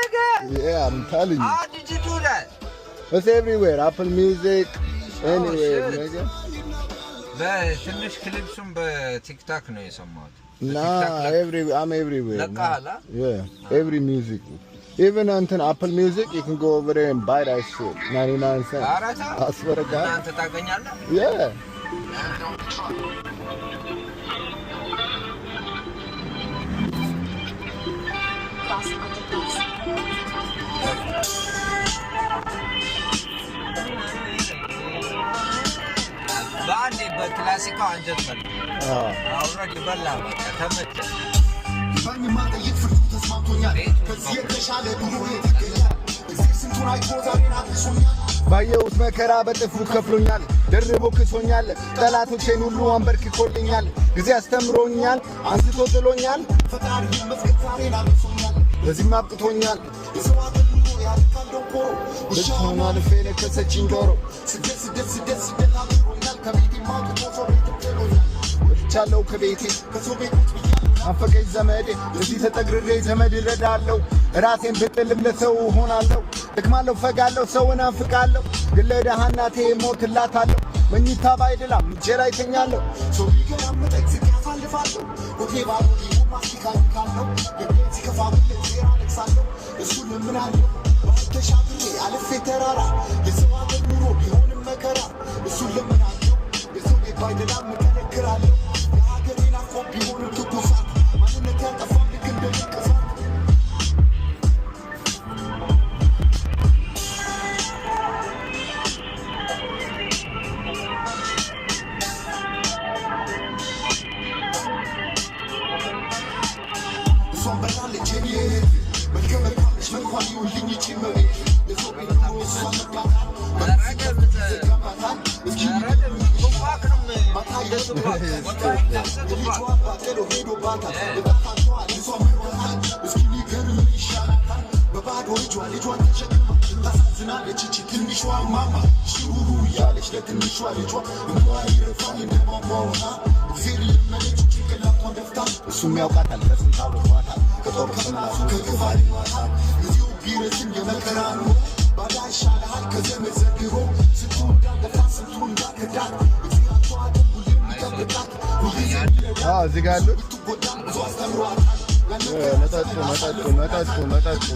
nigga. Yeah, I'm telling you. How did you do that? It's everywhere. Apple Music, anywhere, nigga. በትንሽ ክሊፕሱም በቲክታክ ነው የሰማሁት። Nah, I'm everywhere. ለቃላ? Yeah, every music. Even on Apple Music, you can go over there and buy that shit. 99 cents. I swear to God. አንተ ታገኛለህ? Yeah. በአንዴ በክላሲካ አንጀት በል አውረድ በላ ተመቸ ባየሁት መከራ በጥፉ ከፍሎኛል ደርቦ ክሶኛል ጠላቶቼን ሁሉ አንበርክኮልኛል ጊዜ አስተምሮኛል አንስቶ ጥሎኛል ለዚህም አብቅቶኛል ልትሆኗል ፌለ ከሰችኝ ዶሮ ወጥቻለሁ ከቤቴ ናፈቀኝ ዘመዴ እዚህ ተጠግሬ ዘመድ እረዳለሁ ራሴን ብጥልም ለሰው እሆናለሁ ደክማለሁ ፈጋለሁ ሰውን አንፍቃለሁ ግን ለደሃ እናቴ ሞትላታለሁ መኝታ ባይደላም እጄ ላይ ተኛለሁ ሰው ይገራመጠኝ ዝቅ ያሳልፋለሁ ሆቴ ባዶ ሊሆን ማስቲካልካለሁ የቤት ከፋብለት ዜራ ነግሳለሁ እሱን ለምናለሁ ተሻግሬ አልፌ ተራራ የሰው አገር ኑሮ ቢሆንም መከራ እሱን ለምናለሁ የሰው ቤት ባይደላም እከለክራለሁ የሀገሬን አቆ ቢሆንም ትኩሳት ማንነት ያልጠፋም ልክ እንደ ንቅሳት እሷን በላለች የኔ መልከመልካለች መልኳን ይውልኝ ይቺ መቤት የሰው ቤት ኑሮ እሷን መቃታል ዘጋማታል እስኪ በባዶ እጇ ልጇን ተሸክማ ታሳዝናለች እቺ ትንሿ ማማ ሽሩሩ እያለች ለትንሿ ልጇ እንኳ ይረፋል እንደማማ ውሃ እግዜር ለመነች ጭንቅላቷን ደፍታ እሱም ያውቃታል በስንት አውርቷታል ከጦር ከምላሱ ከግፋ ልማታል ጊዜው ቢረዝም የመከራ ኑሮ ባዳ ይሻልሃል ከዘመድ ዘግሮ ስንቱ እንዳለፋ ስንቱ እንዳከዳት እዚህ አቷዋትን ሁሌም ይጠብቃት እዚህ ጋር ያሉት ብዙ አስተምሯታል መጠጡ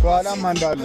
በኋላም አንዳለ